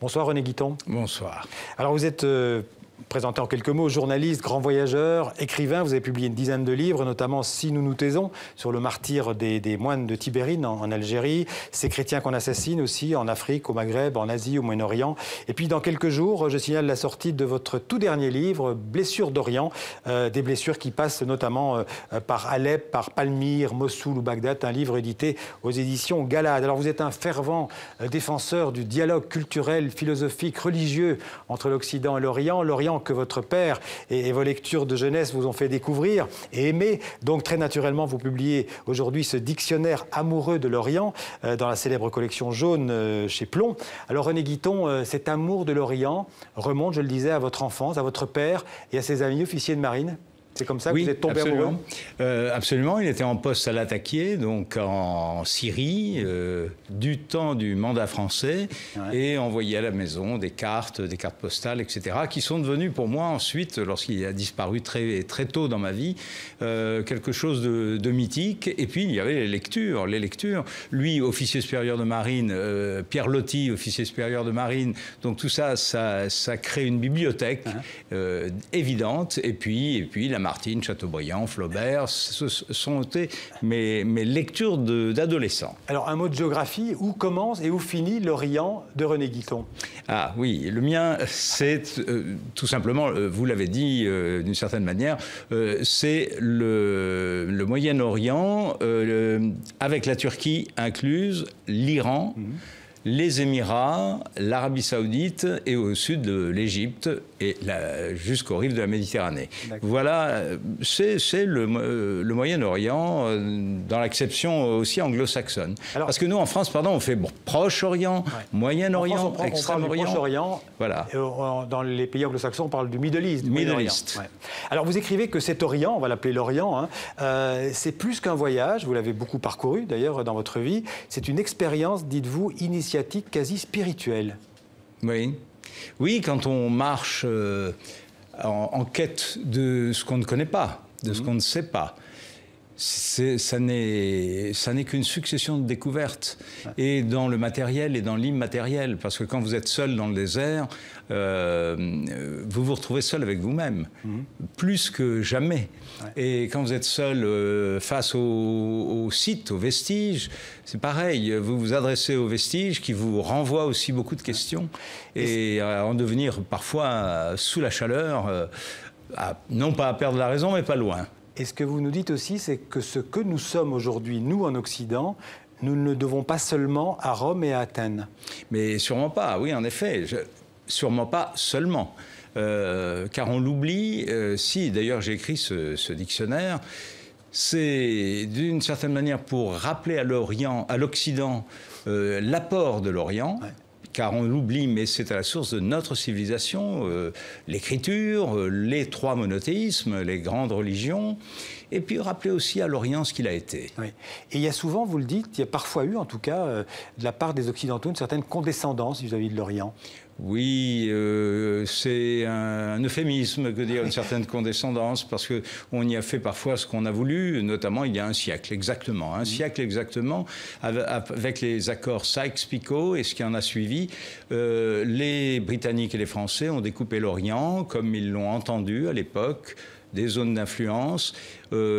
Bonsoir René Guiton. Bonsoir. Alors vous êtes présenté en quelques mots, journaliste, grand voyageur, écrivain. Vous avez publié une dizaine de livres, notamment Si nous nous taisons, sur le martyre des moines de Tibérine en Algérie, Ces chrétiens qu'on assassine aussi en Afrique, au Maghreb, en Asie, au Moyen-Orient. Et puis dans quelques jours, je signale la sortie de votre tout dernier livre, Blessures d'Orient, des blessures qui passent notamment par Alep, par Palmyre, Mossoul ou Bagdad, un livre édité aux éditions Galade. Alors vous êtes un fervent défenseur du dialogue culturel, philosophique, religieux entre l'Occident et l'Orient, l'Orient que votre père et vos lectures de jeunesse vous ont fait découvrir et aimer. Donc très naturellement, vous publiez aujourd'hui ce dictionnaire amoureux de l'Orient dans la célèbre collection jaune chez Plomb. Alors René Guiton, cet amour de l'Orient remonte, je le disais, à votre enfance, à votre père et à ses amis officiers de marine. C'est comme ça que vous êtes tombé amoureux ? Absolument. Il était en poste à Latakié, donc en Syrie, du temps du mandat français, et envoyait à la maison des cartes postales, etc., qui sont devenues pour moi ensuite, lorsqu'il a disparu très, très tôt dans ma vie, quelque chose de mythique. Et puis il y avait les lectures. Lui, officier supérieur de marine, Pierre Loti, officier supérieur de marine. Donc tout ça, ça crée une bibliothèque évidente. Et puis Lamartine, Chateaubriand, Flaubert, ce sont été mes lectures d'adolescent. Alors, un mot de géographie, où commence et où finit l'Orient de René Guiton? Ah oui, le mien, c'est tout simplement, vous l'avez dit d'une certaine manière, c'est le Moyen-Orient, avec la Turquie incluse, l'Iran, les Émirats, l'Arabie Saoudite et au sud de l'Égypte et jusqu'aux rives de la Méditerranée. Voilà, c'est le Moyen-Orient dans l'acception aussi anglo-saxonne. Parce que nous, en France, on fait Proche-Orient, Moyen-Orient, Extrême-Orient. Proche-Orient. Voilà. Dans les pays anglo-saxons, on parle du Middle East. Middle East. Alors, vous écrivez que cet Orient, on va l'appeler l'Orient, c'est plus qu'un voyage, vous l'avez beaucoup parcouru d'ailleurs dans votre vie, c'est une expérience, dites-vous, initiatique quasi spirituelle. Oui, quand on marche en quête de ce qu'on ne connaît pas, de ce qu'on ne sait pas, ça n'est qu'une succession de découvertes, et dans le matériel et dans l'immatériel, parce que quand vous êtes seul dans le désert, vous vous retrouvez seul avec vous-même, plus que jamais. Et quand vous êtes seul face aux sites, aux vestiges, c'est pareil, vous vous adressez aux vestiges qui vous renvoient aussi beaucoup de questions, et à en devenir parfois sous la chaleur, non pas à perdre la raison, mais pas loin. Et ce que vous nous dites aussi, c'est que ce que nous sommes aujourd'hui, nous en Occident, nous ne le devons pas seulement à Rome et à Athènes. Mais sûrement pas, oui, en effet. Sûrement pas seulement. Car on l'oublie. Si, d'ailleurs, j'ai écrit ce dictionnaire, c'est d'une certaine manière pour rappeler à l'Occident, l'apport de l'Orient. Car on l'oublie, mais c'est à la source de notre civilisation, l'écriture, les trois monothéismes, les grandes religions, et puis rappeler aussi à l'Orient ce qu'il a été. Et il y a souvent, vous le dites, il y a parfois eu, en tout cas, de la part des Occidentaux, une certaine condescendance vis-à-vis de l'Orient. Oui, c'est un euphémisme que dire une certaine condescendance, parce qu'on y a fait parfois ce qu'on a voulu, notamment il y a un siècle exactement, avec les accords Sykes-Picot et ce qui en a suivi. Les Britanniques et les Français ont découpé l'Orient comme ils l'ont entendu à l'époque, des zones d'influence,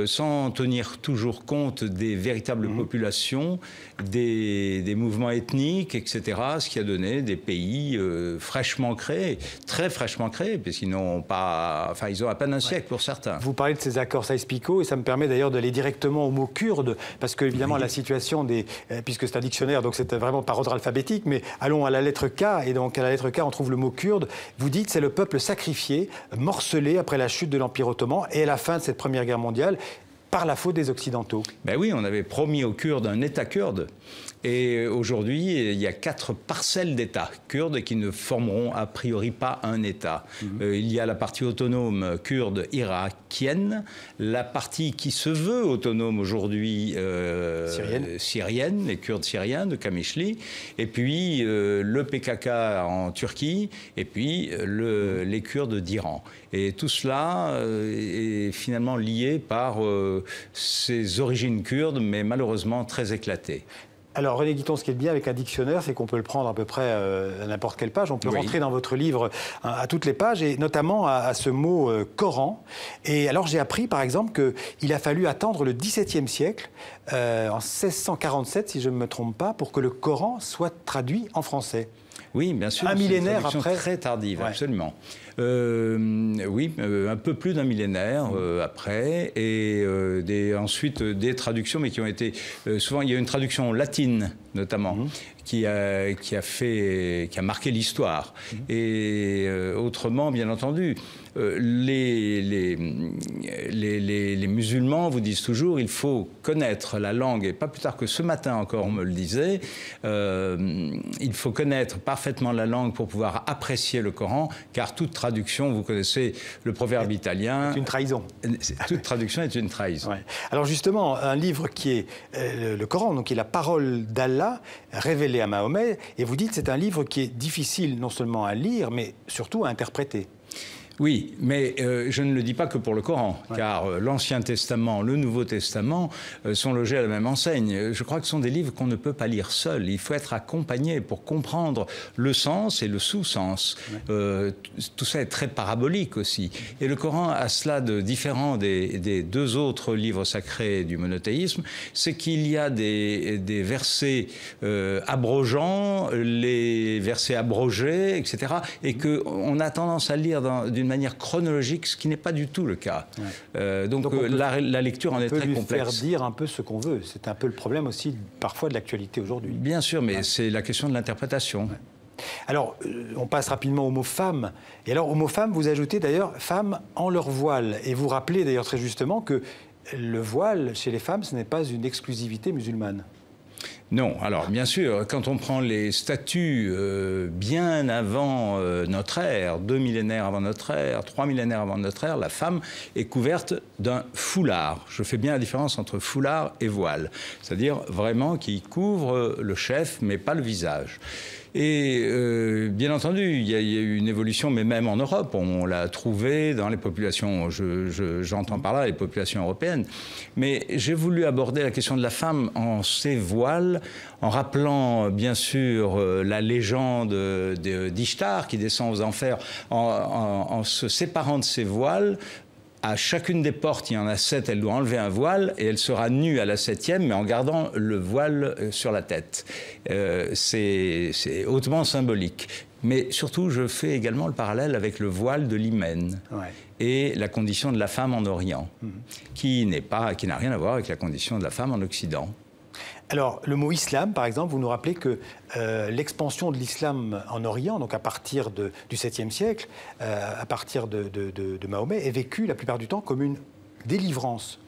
sans tenir toujours compte des véritables populations, des mouvements ethniques, etc., ce qui a donné des pays fraîchement créés, très fraîchement créés, puisqu'ils n'ont pas... Enfin, ils ont à peine un siècle pour certains. Vous parlez de ces accords Sykes-Picot, et ça me permet d'ailleurs d'aller directement au mot kurde, parce que, évidemment, la situation des... Puisque c'est un dictionnaire, donc c'est vraiment par ordre alphabétique, mais allons à la lettre K, et donc à la lettre K, on trouve le mot kurde. Vous dites c'est le peuple sacrifié, morcelé après la chute de l'Empire ottoman, et à la fin de cette Première Guerre mondiale, par la faute des Occidentaux. Ben oui, on avait promis aux Kurdes un État kurde. Et aujourd'hui, il y a 4 parcelles d'États kurdes qui ne formeront a priori pas un État. Il y a la partie autonome kurde irakienne, la partie qui se veut autonome aujourd'hui syrienne, les Kurdes syriens de Kamishli, et puis le PKK en Turquie, et puis les Kurdes d'Iran. Et tout cela est finalement lié par ses origines kurdes, mais malheureusement très éclatées. Alors René Guiton, ce qui est bien avec un dictionnaire, c'est qu'on peut le prendre à peu près à n'importe quelle page. On peut rentrer dans votre livre à toutes les pages, et notamment à ce mot Coran. Et alors j'ai appris par exemple qu'il a fallu attendre le XVIIe siècle, en 1647 si je ne me trompe pas, pour que le Coran soit traduit en français. Oui, bien sûr. Un millénaire après. Très tardive, absolument. Oui, un peu plus d'un millénaire après, et ensuite des traductions, mais qui ont été souvent. Il y a une traduction latine notamment qui a marqué l'histoire. Et autrement, bien entendu, les musulmans vous disent toujours il faut connaître la langue, et pas plus tard que ce matin encore on me le disait, il faut connaître parfaitement la langue pour pouvoir apprécier le Coran, car toute traduction, vous connaissez le proverbe italien... C'est une trahison. Toute traduction est une trahison. Ouais. Alors justement, un livre qui est le Coran, donc qui est la parole d'Allah révélée à Mahomet, et vous dites c'est un livre qui est difficile non seulement à lire, mais surtout à interpréter. Oui, mais je ne le dis pas que pour le Coran, car l'Ancien Testament, le Nouveau Testament sont logés à la même enseigne. Je crois que ce sont des livres qu'on ne peut pas lire seul. Il faut être accompagné pour comprendre le sens et le sous-sens. Tout ça est très parabolique aussi. Et le Coran a cela de différent des deux autres livres sacrés du monothéisme, c'est qu'il y a des versets abrogeants, les versets abrogés, etc. Et qu'on a tendance à lire d'une manière chronologique, ce qui n'est pas du tout le cas. Donc la lecture en est très complexe. On peut lui faire dire un peu ce qu'on veut. C'est un peu le problème aussi, parfois, de l'actualité aujourd'hui. Bien sûr, mais c'est la question de l'interprétation. Alors, on passe rapidement au mot « femme ». Et alors, au mot « femme », vous ajoutez d'ailleurs « femmes en leur voile ». Et vous rappelez d'ailleurs très justement que le voile, chez les femmes, ce n'est pas une exclusivité musulmane. Non, alors bien sûr, quand on prend les statuts bien avant notre ère, 2 millénaires avant notre ère, 3 millénaires avant notre ère, la femme est couverte d'un foulard. Je fais bien la différence entre foulard et voile, c'est-à-dire vraiment qui couvre le chef mais pas le visage. Et bien entendu, il y a eu une évolution, mais même en Europe, on l'a trouvé dans les populations, j'entends par là les populations européennes. Mais j'ai voulu aborder la question de la femme en ses voiles, en rappelant bien sûr la légende d'Ishtar qui descend aux enfers, en se séparant de ses voiles. À chacune des portes, il y en a 7, elle doit enlever un voile et elle sera nue à la 7e, mais en gardant le voile sur la tête. C'est hautement symbolique. Mais surtout, je fais également le parallèle avec le voile de l'hymen et la condition de la femme en Orient, qui n'a rien à voir avec la condition de la femme en Occident. Alors, le mot islam, par exemple, vous nous rappelez que l'expansion de l'islam en Orient, donc à partir du 7e siècle, à partir de Mahomet, est vécue la plupart du temps comme une délivrance.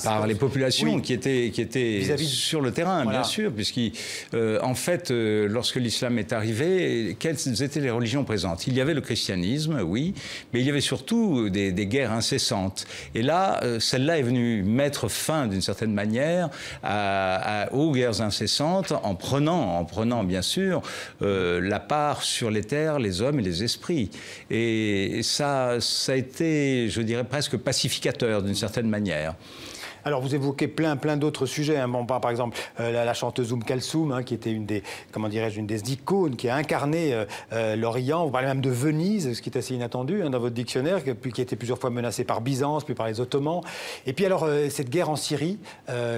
Par les populations qui étaient sur le terrain, bien sûr, puisqu'en fait, lorsque l'islam est arrivé, quelles étaient les religions présentes? Il y avait le christianisme, oui, mais il y avait surtout des guerres incessantes. Et là, celle-là est venue mettre fin, d'une certaine manière, aux guerres incessantes, en prenant bien sûr, la part sur les terres, les hommes et les esprits. Et ça a été, je dirais, presque pacificateur, d'une certaine manière. Alors, vous évoquez plein d'autres sujets. Bon, par exemple, la chanteuse Kalsoum, qui était une des icônes, qui a incarné l'Orient. Vous parlez même de Venise, ce qui est assez inattendu dans votre dictionnaire, qui a été plusieurs fois menacée par Byzance, puis par les Ottomans. Et puis alors, cette guerre en Syrie,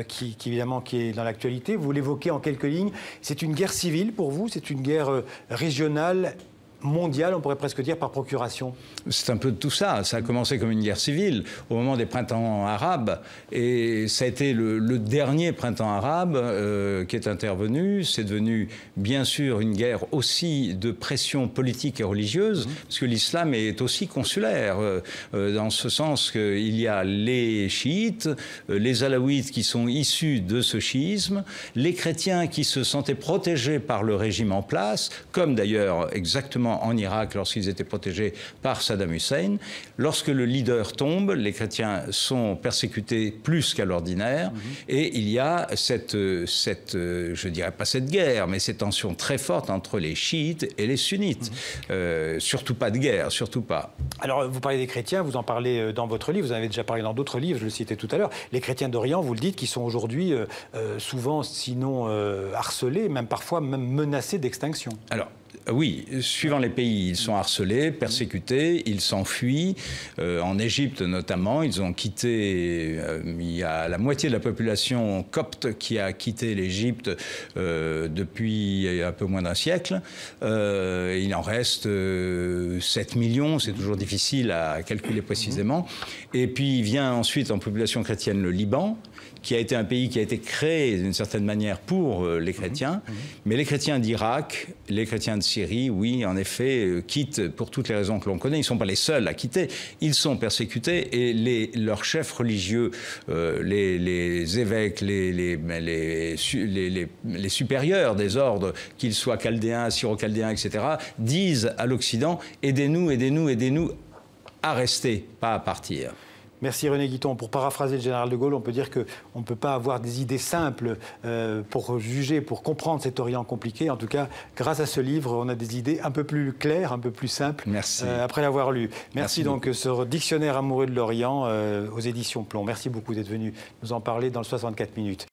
qui évidemment qui est dans l'actualité, vous l'évoquez en quelques lignes. C'est une guerre civile pour vous? C'est une guerre régionale, mondiale, on pourrait presque dire, par procuration? C'est un peu de tout ça. Ça a commencé comme une guerre civile au moment des printemps arabes, et ça a été le dernier printemps arabe qui est intervenu. C'est devenu bien sûr une guerre aussi de pression politique et religieuse, parce que l'islam est aussi consulaire, dans ce sens qu'il y a les chiites, les alaouites qui sont issus de ce chiisme, les chrétiens qui se sentaient protégés par le régime en place, comme d'ailleurs exactement notamment en Irak lorsqu'ils étaient protégés par Saddam Hussein. Lorsque le leader tombe, les chrétiens sont persécutés plus qu'à l'ordinaire, et il y a je dirais pas cette guerre, mais cette tension très forte entre les chiites et les sunnites. Surtout pas de guerre, surtout pas. Alors, vous parlez des chrétiens, vous en parlez dans votre livre, vous en avez déjà parlé dans d'autres livres, je le citais tout à l'heure. Les chrétiens d'Orient, vous le dites, qui sont aujourd'hui souvent, sinon harcelés, même parfois même menacés d'extinction. Alors, oui, suivant les pays, ils sont harcelés, persécutés, ils s'enfuient. En Égypte notamment, ils ont quitté, il y a la moitié de la population copte qui a quitté l'Égypte depuis un peu moins d'un siècle. Il en reste 7 millions, c'est toujours difficile à calculer précisément. Et puis vient ensuite en population chrétienne le Liban, qui a été un pays qui a été créé d'une certaine manière pour les chrétiens. Mais les chrétiens d'Irak, les chrétiens de Syrie, oui, en effet, quittent pour toutes les raisons que l'on connaît. Ils ne sont pas les seuls à quitter. Ils sont persécutés et leurs chefs religieux, les évêques, les supérieurs des ordres, qu'ils soient chaldéens, assyro-chaldéens, etc., disent à l'Occident « aidez-nous, aidez-nous, aidez-nous à rester, pas à partir ». Merci René Guiton. Pour paraphraser le général de Gaulle, on peut dire qu'on ne peut pas avoir des idées simples pour juger, pour comprendre cet Orient compliqué. En tout cas, grâce à ce livre, on a des idées un peu plus claires, un peu plus simples. Merci. Après l'avoir lu. Merci donc ce dictionnaire amoureux de l'Orient aux éditions Plomb. Merci beaucoup d'être venu nous en parler dans le 64 minutes.